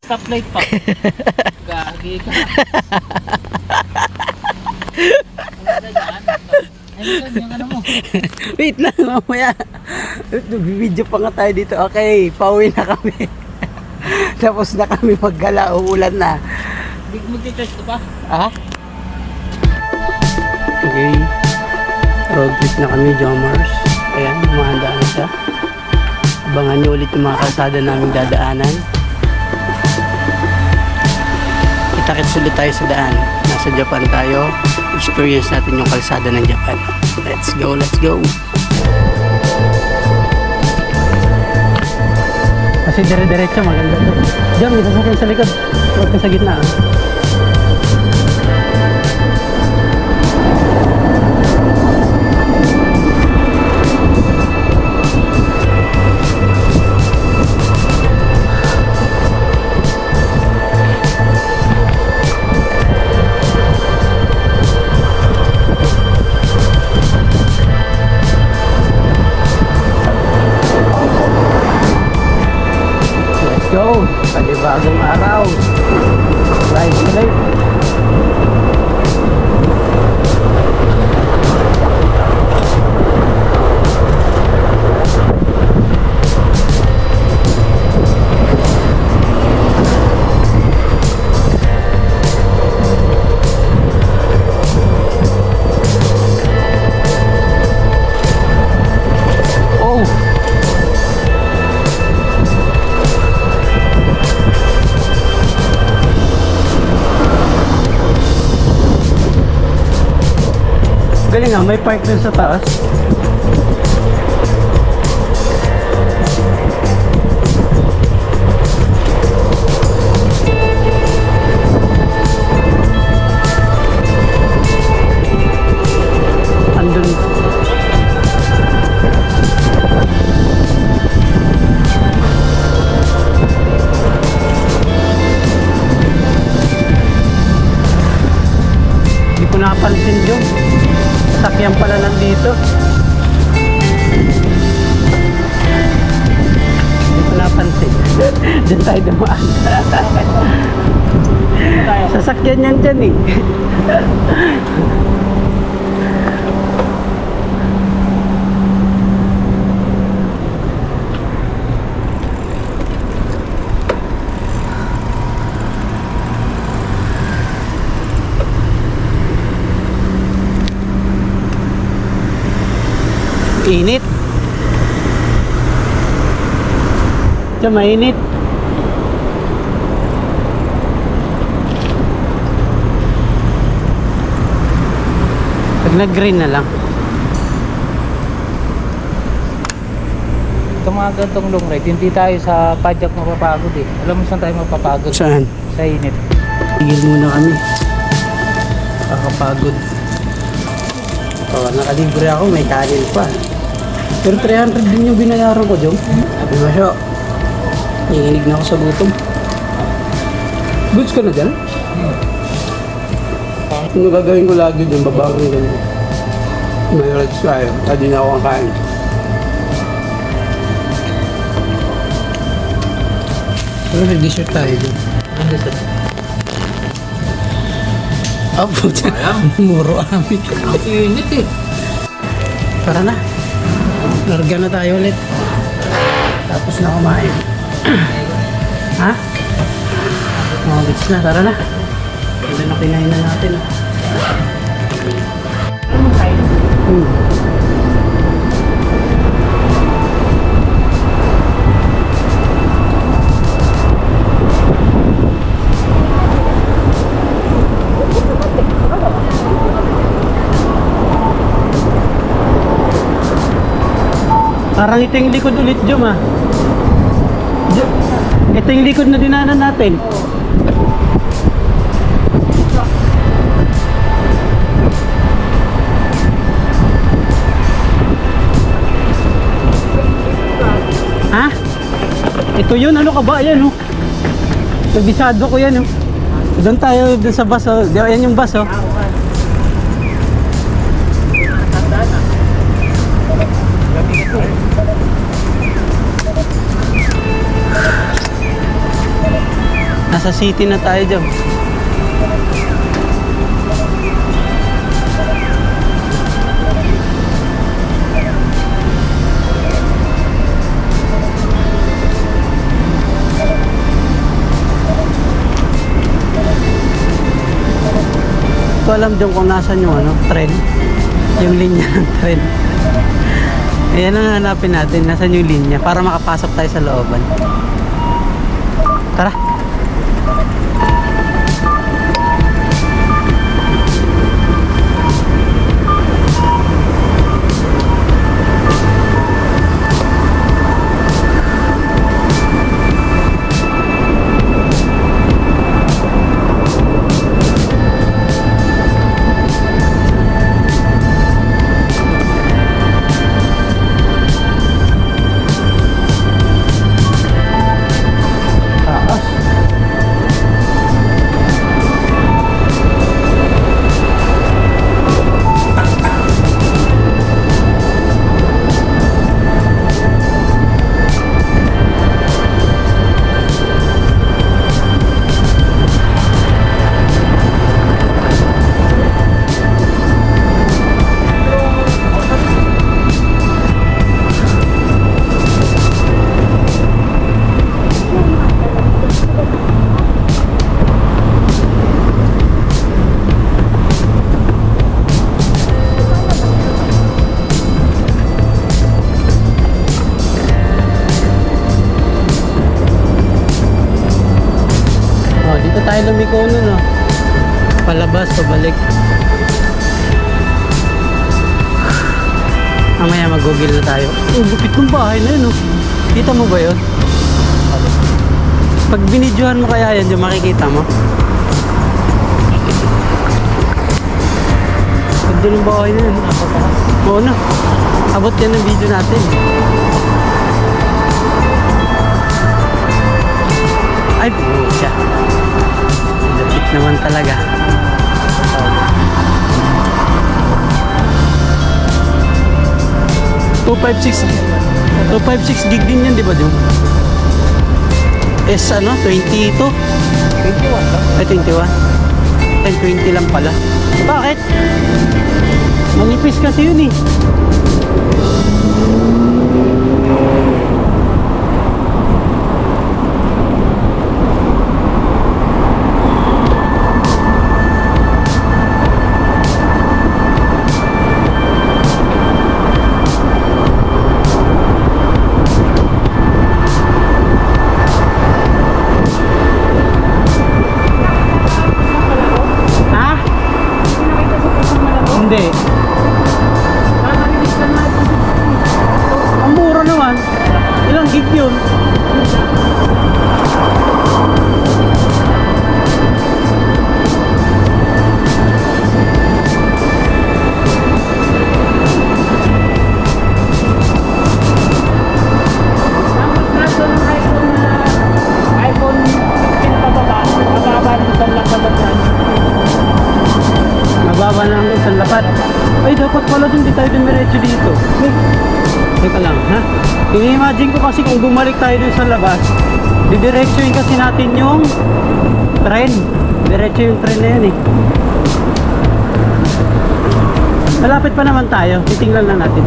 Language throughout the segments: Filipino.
Stoplight pa. Gagi ka. Yung ano mo. Wait lang, mamaya. Video pa nga tayo dito. Okay, pauwi na kami. Tapos na kami maggala, uulan na. Mag-test pa? Ah? Okay. Road trip na kami, Jomars. Ayan, umahanda na siya. Abangan niyo ulit yung mga kalsada naming dadaanan. Kita-kits ulit tayo sa daan. Nasa Japan tayo. Experience natin yung kalsada ng Japan. Let's go, let's go. Kasi dire-diretso, maganda to. Diyan, may sasakyan sa likod. Huwag ka sa gitna. Go! Panibagong araw! Ride safe! Galing nga, may park dun sa taas. Andun. Hindi ko nakapansin dyan. Sakyan pala nandito. Hindi ko napansin. Diyan tayo dumaan. Sasakyan yan dyan eh. Init. Diyan mainit. Pag nag-green na lang. Ito mga gantong long ride, hindi tayo sa padyak mapapagod eh. Alam mo saan tayo mapapagod? Saan? Sa init. Tigil muna kami. Kakapagod. Oh, nakalibre ako, may kanin pa. Pero 300 din yung binayaran ko, Jom. Sabi mo siya, nanginig na ako sa gutom. Goods ka na dyan? Ano gagawin ko lagi dyan, babago yung ganyan. May rights tayo, hindi na ako ang kain. Pero may dessert tayo dyan. Ang dessert. Oh, puta. Muro amin. Ang init eh. Tara na. Larga na tayo ulit. Tapos na kumain. Ha? Mga bits na. Tara na. Ganda na kinain na natin. Ano mo kain? Parang ito yung likod ulit, Jom, ah. Ito yung likod na dinanan natin. Ha? Ito yun, ano ka ba? Ayan, oh. Nabisado ko yan, oh. Doon tayo, doon sa bus, oh. Ayan yung bus, oh. Nasa city na tayo dyan. Ito alam dyan kung nasan yung tren. Yung linya ng tren. Ayan ang hanapin natin. Nasan yung linya para makapasok tayo sa looban. Tara. Tayo lumiko nun palabas, pabalik. Mamaya mag-google na tayo. Lupit ng bahay na yun Kita mo ba yun? Pag binidyohan mo kaya yan, yung makikita mo. Ganda ng bahay na yun. Oo na. Abot yan ng video natin. Ay, pucha. Lapit naman talaga. 256 gig din yan, di ba, Jung? S 22? 21 lang. Ay, 21? Ay, 20 lang pala. Bakit? Manipis kasi yun Hindi. Ang mura naman. Ilang gig yun? iPhone 15 pababa. Mababa ng isang lapad yan. Mababa lang doon sa lapad. Ay, dapat pala dun di tayo dumiretso dito. Teka lang, ha? I-imagine ko kasi kung bumalik tayo dun sa labas, didiretsuin kasi natin yung tren. Diretso yung tren na yan Malapit pa naman tayo. Titingnan lang natin.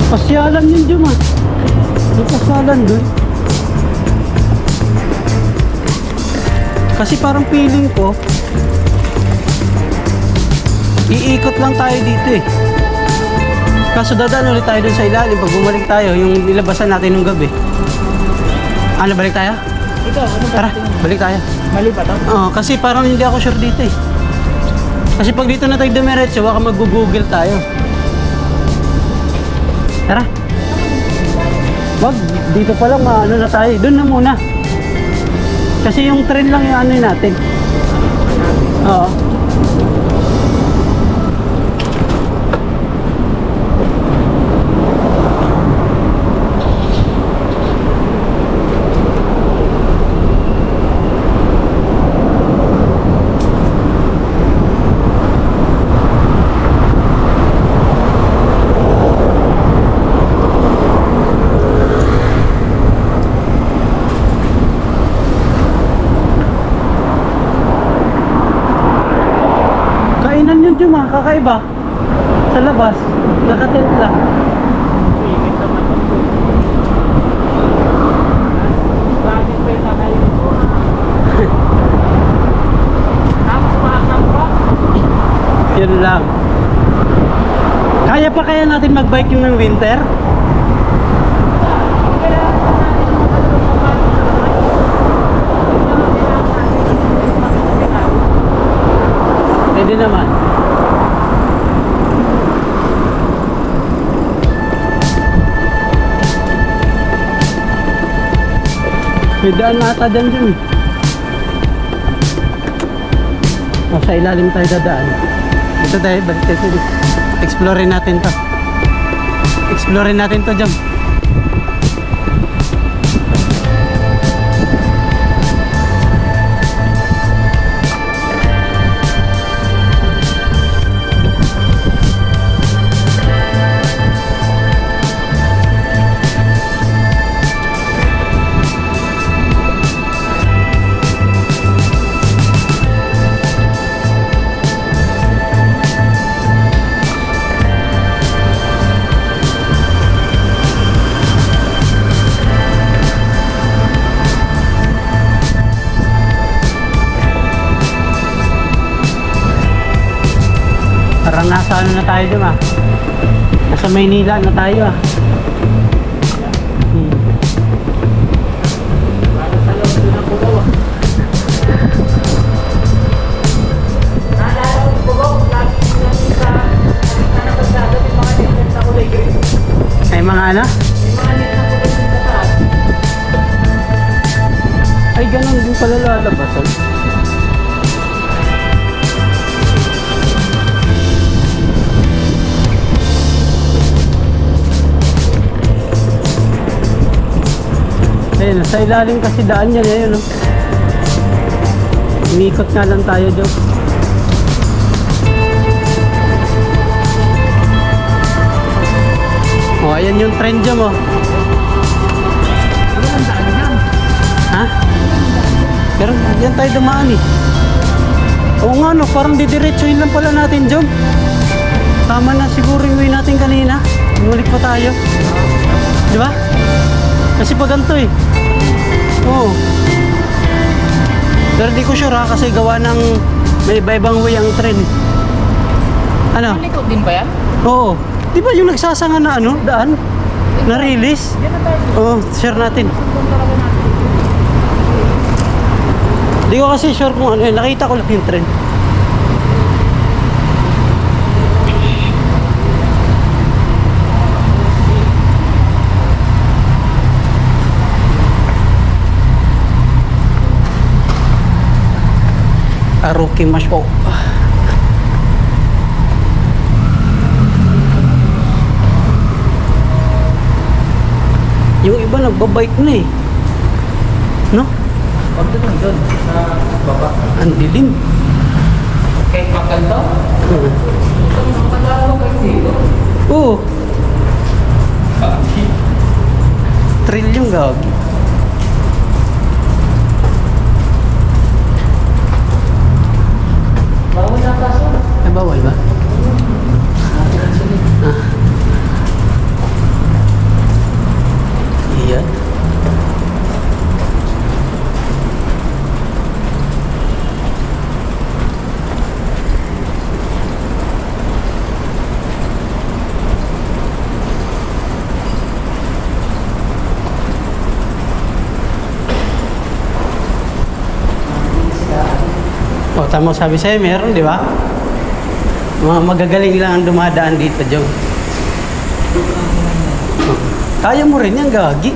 Pasyalan yun dyan May pasyalan dun. Kasi parang feeling ko iikot lang tayo dito Kaso dadaan ulit tayo dun sa ilalim. Pag bumalik tayo, yung nilabasan natin nung gabi. Ano, balik tayo? Ikaw, ano ba? Tara, balik tayo. Mali ba to? Oo, kasi parang hindi ako sure dito Kasi pag dito na tayo dumiretso, baka mag-google tayo. Tara. Wag, dito pa lang na tayo. Doon na muna. Kasi yung tren lang yung natin. Oo. iba? Sa labas. Nakatent lang. Init naman ito. Bakit pa yung nakayin ko? Tapos makakam ko? Yun lang. Kaya pa kaya natin mag-bike yung ng winter? Pwede naman. May daan na ata dyan dyan. O, sa ilalim tayo dadaan. Ito tayo, balik tayo dito. Explorein natin to. Explorein natin to dyan. Parang nasa ano na tayo dyan nasa Maynila na tayo Ay mga ano? Ay ganun din pala lalabasan. Ayun, sa ilalim kasi daan yan ayun Umikot nga lang tayo doon. Oh, ayan yung trend dyan Ha? Pero yan tayo dumaan Oo nga no, parang didiretsuhin lang pala natin dyan. Tama na siguro yung way natin kanina. Umulik pa tayo. Di ba? Kasi pag ganito Oo. Pero di ko sure kasi gawa ng may iba-ibang way ang train. Ano? Likod din ba yan? Oo. Di ba yung nagsasanga na daan? Na-release? Oo, share natin. Di ko kasi sure kung nakita ko lang yung train. Aruki Masho. Yung iba nagbabike na no? Huwag doon sa baba. Ang dilim. Kahit magkanta? Magkanta kayo dito? Oo. Trail yung gagi. Bawal na kaso. Ay, bawal ba? Iya. O, tama sabi sa'yo, meron, di ba? Mga magagaling lang ang dumadaan dito, Jong. Kaya mo rin yan, gagi.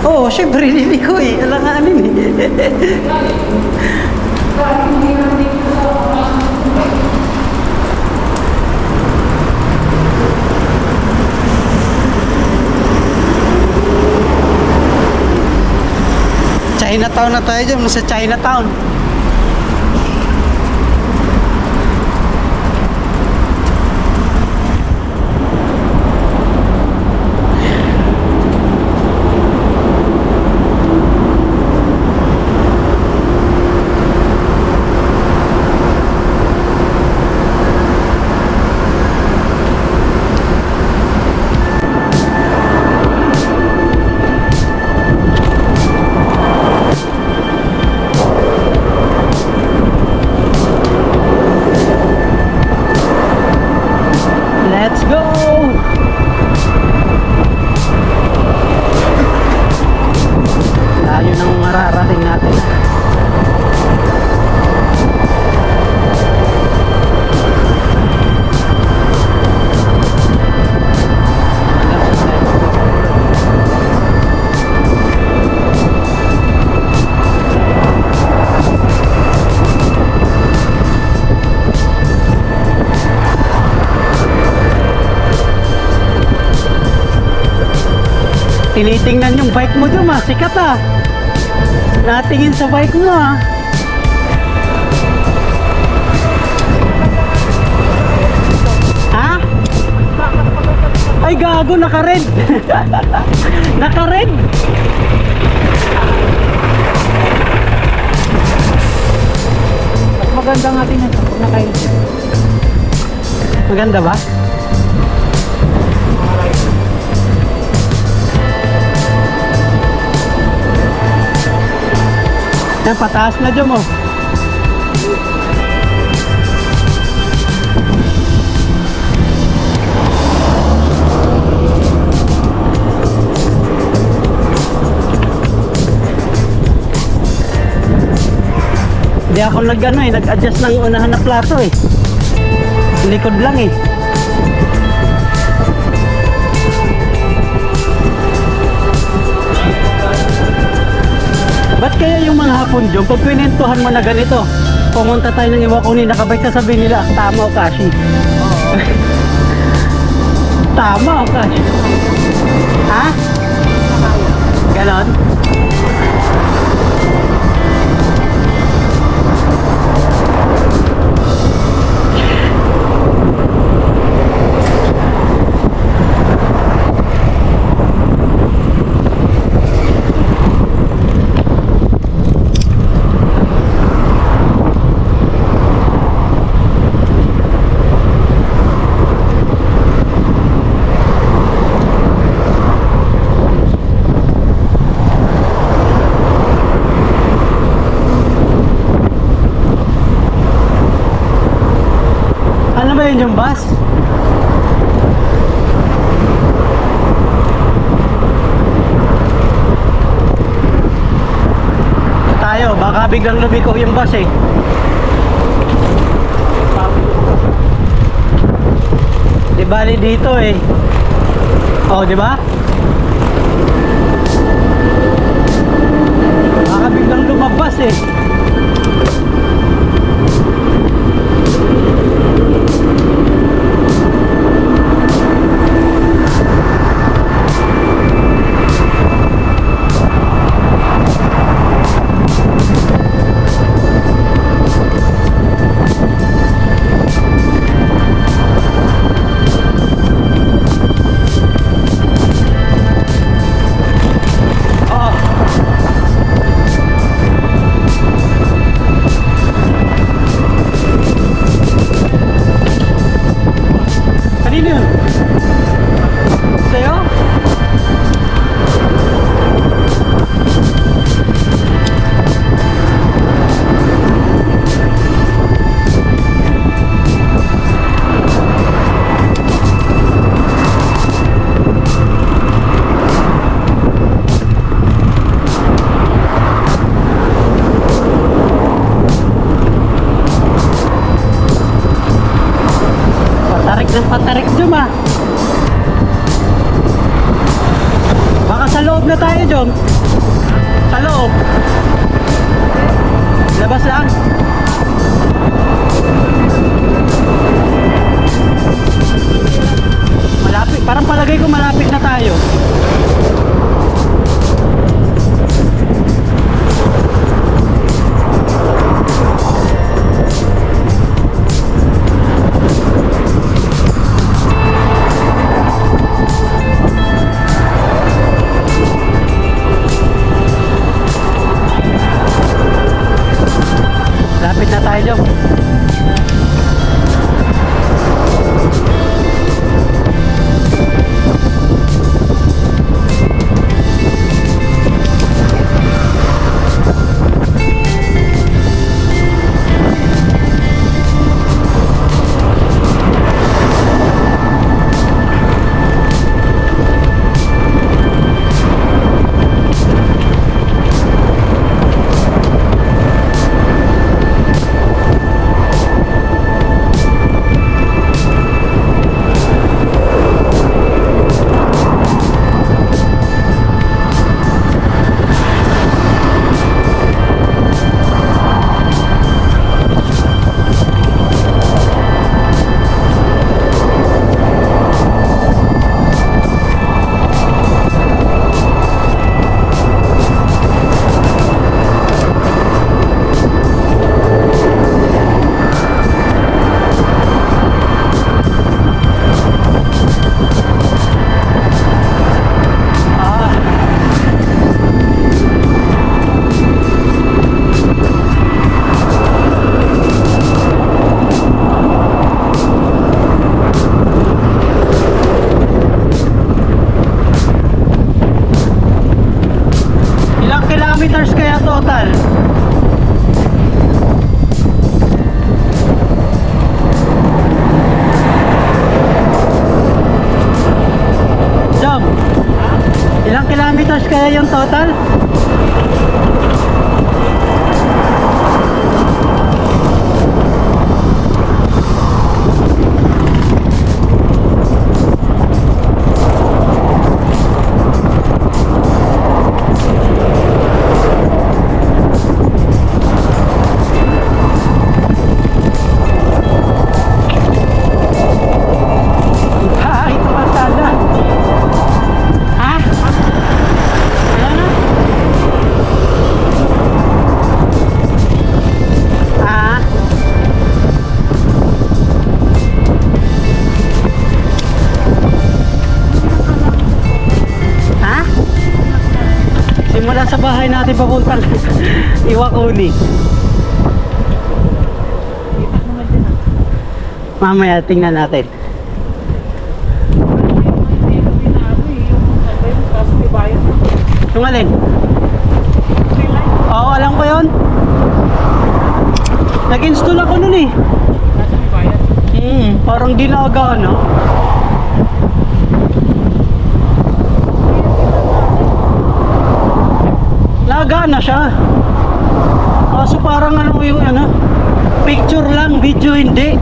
Oo, syempre, liliko alanganin Chinatown na tayo dyan, nasa Chinatown. tinitingnan yung bike mo dyan, sikat ah. Natingin sa bike mo ah. Ha? Ay gago, naka-red. Naka-red. Mas maganda nga tingnan sa pag naka-helmet. Maganda ba? Yan, pataas na dyan mo. Hindi ako nag-adjust ng unahan na plato eh. Likod lang eh. Ba't kaya yung mga hapon dyan, pag pinintuhan mo na ganito, pumunta tayo ng Iwakuni, nakabike, sasabihin nila, tama o Kashi. Tama o Kashi. Ha? Ganon? Ano ba yun yung bus? Tayo, baka biglang lumiko yung bus eh. Di bali dito eh. Oh, di ba? Baka biglang lumabas eh. Kanino yun? Sa'yo? Patarik ng patarik dyan ah. Baka sa loob na tayo dyan. Sa loob. Labas lang. Malapit. Parang palagay ko malapit na tayo. Lapit na tayo dyan. massage kaya yung total? Ay, ito masala. Ha? Ano na? Ha? Ha? Simula sa bahay natin papuntang Iwakuni. Mamaya tingnan natin. Yung alin? Oo, alam ko yun. Nag-install ako nun eh. Parang ginaga, no? Naga na siya. Kaso parang ano yung ano, picture lang, video hindi.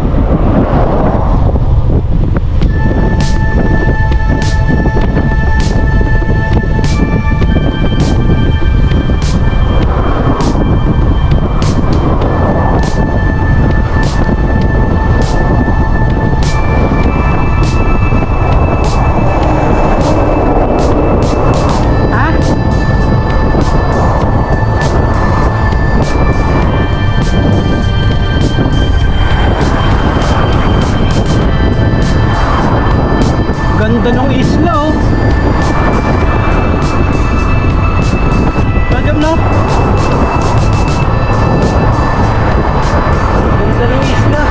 Ha? Ganda ng isla, oh. Ganda, no? Ganda ng isla.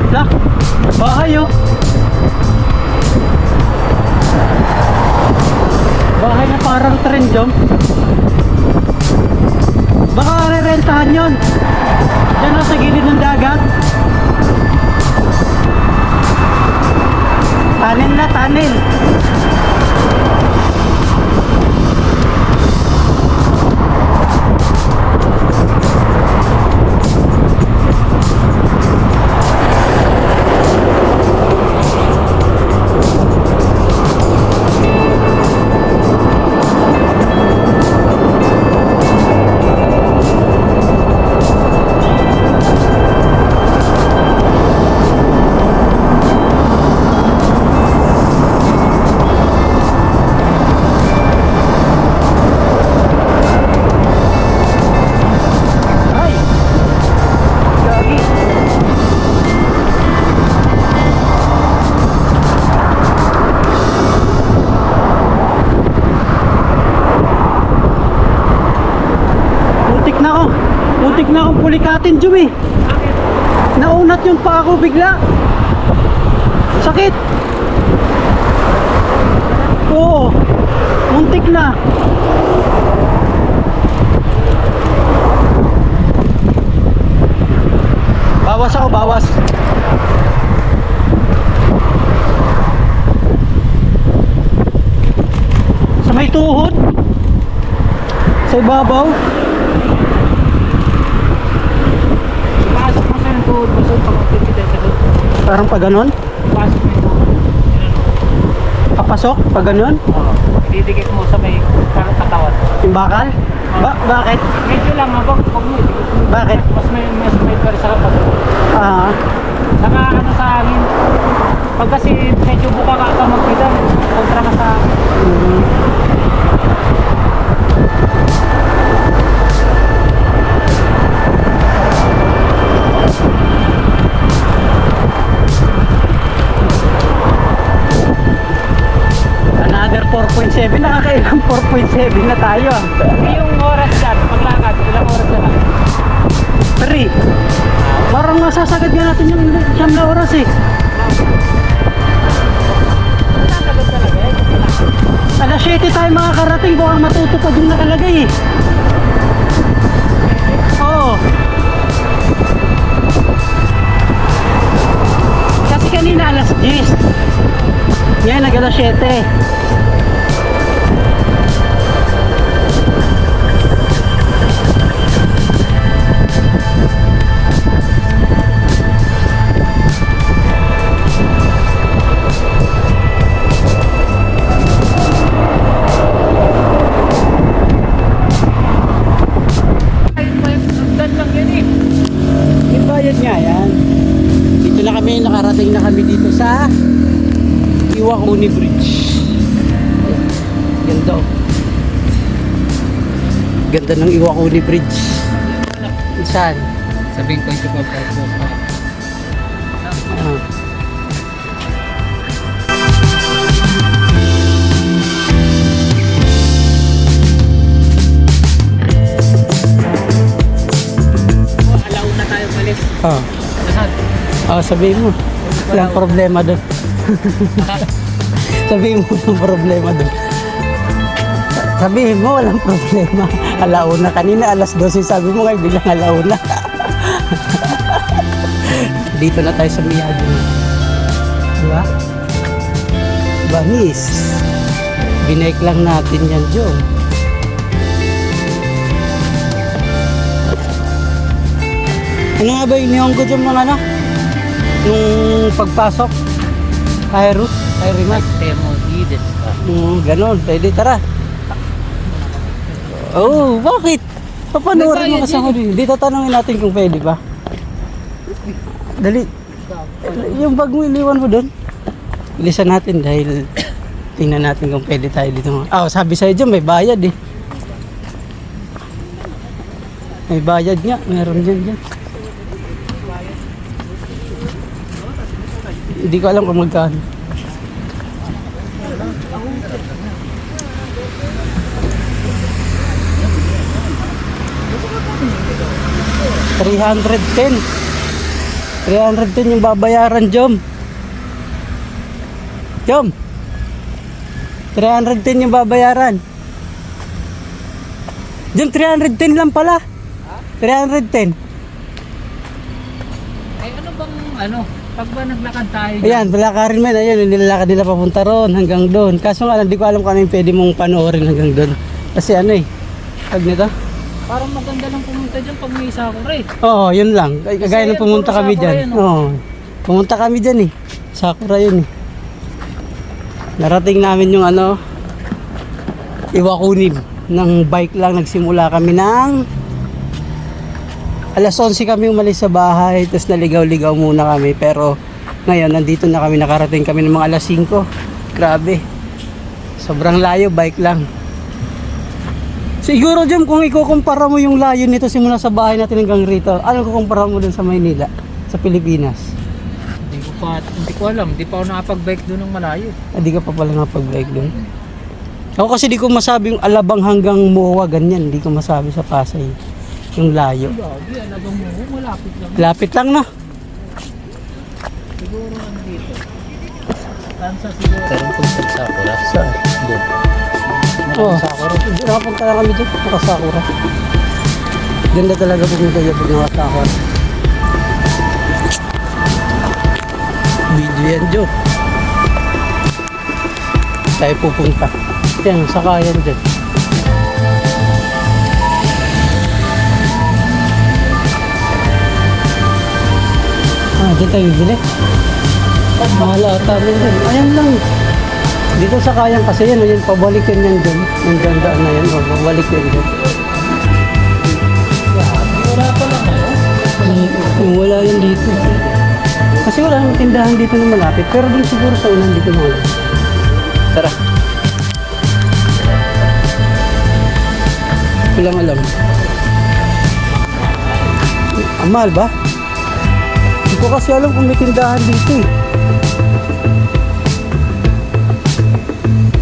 Lah, bahay, oh. Bahay na parang trendom. Baka re-rentahan yun. Diyan na sa gilid ng dagat. Tanin na, tanin. Ay! Gagi! Putik na ako. Putik na akong pulikatin, Jumi. Naunat yung pa ako bigla. Sakit. Oo. Muntik na. Bawas ako, bawas. Sa may tuhod. Sa ibabaw. Pasok mo sa yung tuhod mo sa pagkakita sa doon. Parang pa ganon. Pasok mo yung tuhod. Papasok pa ganon. Oo. Didikit mo sa may parang katawan. Yung bakal. Bakit? Medyo lang habang pag mo. Bakit? Mas may pwede sa kapag. Ah, Saka ano sa hangin. Pag kasi medyo buka ka magpidal. Kontra ka sa another 4.7. Nakakailang 4.7 na tayo, ah. yung oras dyan, paglakad, ilang oras na lang. 3. Parang masasagad nga natin yung siyam na oras eh. Alas 7 tayo makakarating kung ang matutupad yung nakalagay eh. Oo. Kasi kanina alas 10. Yan, nag-alas 7. Yung bayad nga yan. Dito na kami, nakarating na kami dito sa Iwakuni Bridge. Ganda oh. Ganda ng Iwakuni Bridge. Saan? Sabihin ko ito pa. Ah. Alaon na tayo malis. Oh. Saan? Oh, sabihin mo. Walang problema doon. Sabihin mo walang problema doon. Sabihin mo walang problema. Alauna. Kanina alas 12 sabi mo ngayon bilang alauna. Dito na tayo sa Miyagi. Diba? Bangis. Binake lang natin yan, Joe. Ano nga ba yung neon ko dyan mga ano? Nung pagpasok? Ayrimas? Temo Ides ka. Ganon. Pwede, tara. Oh, bakit? Papanoorin mo kasi ako din. Dito tanongin natin kung pwede ba. Dali. Yung bag mo iniwan mo doon. Bilisan natin dahil tingnan natin kung pwede tayo dito. Sabi sa'yo dyan may bayad eh. May bayad nga. Meron dyan. Hindi ko alam kung magkano. $310 yung babayaran, Jom. 310 yung babayaran. Jom, 310 lang pala. 310. Ay ano bang pag ba naglakad tayo? Ayan, palakarin man. Ayan, nilalakad nila papunta ron hanggang doon. Kaso nga, hindi ko alam kung ano yung pwede mong panoorin hanggang doon. Kasi pag nito? Parang maganda lang pumunta dyan pag may sakura eh. Oo, yun lang. Kagaya nung pumunta kami dyan. Oo. Pumunta kami dyan eh. Sakura yun eh. Narating namin yung Iwakuni. Nang bike lang, nagsimula kami ng alas 11 kami umalis sa bahay. Tapos naligaw-ligaw muna kami. Pero ngayon, nandito na kami. Nakarating kami ng mga alas 5. Grabe. Sobrang layo, bike lang. Siguro Jom, kung ikukumpara mo yung layo nito simula sa bahay natin hanggang rito, ano kukumpara mo dun sa Maynila, sa Pilipinas? Hindi ko alam, hindi pa ako nakapag-bike doon ng malayo. Hindi ka pa pala nakapag-bike dun? Ako kasi di ko masabi yung Alabang hanggang Moa, ganyan. Di ko masabi sa Pasay yung layo. Grabe, Alabang mo, malapit lang. Lapit lang na. Siguro nandito. Tansa siguro. Pero kung sa sakura, Saan? doon. Oo. Nakapunta na kami dyan, nakasakura. Ganda talaga pumunta dyan pag nakasakura. Video yan, Joe. Tayo pupunta. Yan, sakayan dyan. Dyan tayo bibili. Mahal ata rin dyan. Ayan lang. Dito sa kayan kasi yan, yun, pabalik yan dyan. Yung gandaan na yan, pabalik yan dyan. Wala pa lang Wala yan dito. Kasi wala nang tindahan dito na malapit. Pero dun siguro sa unan dito mga. Tara. Ko lang alam. Ang mahal ba? Hindi ko kasi alam kung may tindahan dito eh.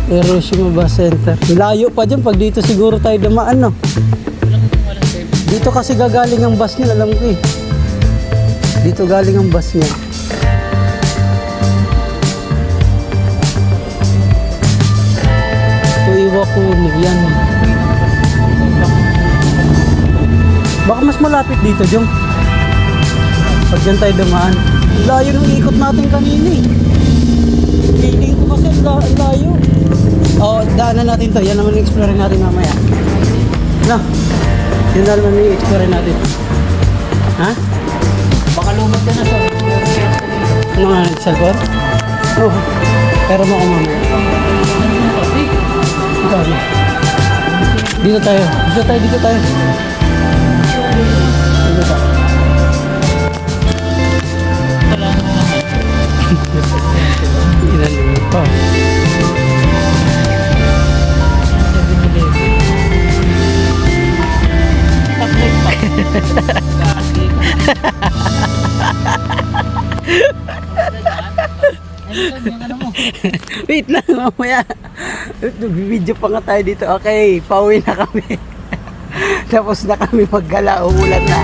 Hiroshima Bus Center. Layo pa dyan pag dito siguro tayo dumaan, no? Dito kasi gagaling ang bus nila, alam ko eh. Dito galing ang bus niya. Ito Iwakunig yan. Baka mas malapit dito, Jong. Pag dyan tayo dumaan. Layo ng ikot natin kanina eh. Feeling ko kasi layo. Oo, daanan natin to. Yan naman yung explore natin mamaya. No? Yun na naman yung explore natin. Ha? Baka lumot ka na sa Ano nga, nagsalpon? Oo. Pero mo ako mamaya. Ikaw na. Dito tayo. Dito tayo. Dito tayo. Dito tayo. Ilan mo pa. Wait lang, mamaya. Video pa nga tayo dito. Okay, pauwi na kami. Tapos na kami maggala, umulan na.